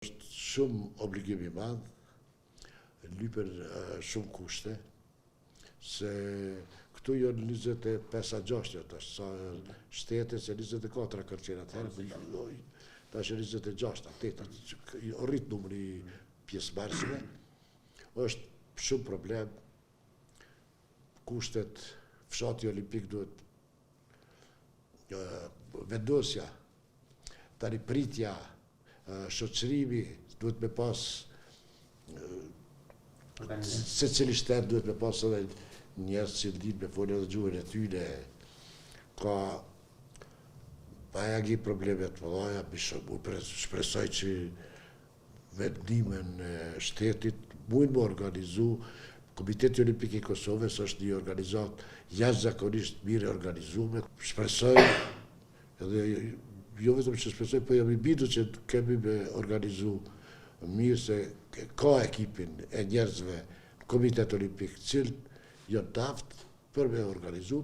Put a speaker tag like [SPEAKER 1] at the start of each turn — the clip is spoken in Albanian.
[SPEAKER 1] Është shumë obligim i madh, lypen shumë kushte, se këtu janë 25-6 tash, sa shtete se 24 kërcena atëherë, tash 26, 8, rrit numri pjesëmarrësve, është shumë problem, kushtet, fshati olimpik duhet vendosja, tani pritja, shoqërimi duhet me pas, se cili shtet duhet me pas edhe njerëz që din me folë edhe gjuhën e tyre, ka pajagi problemet të mëdha, shpresoj që vendimin e shtetit mund më organizu. Komiteti Olimpik i Kosovës është një organizat jashtëzakonisht mirë organizuar. Shpresoj, edhe jo vetëm që shpresoj, po jam i bindur që kemi me organizu mirë, se ka ekipin e njerëzve Komitet Olimpik, cilë janë të aftë për me organizu.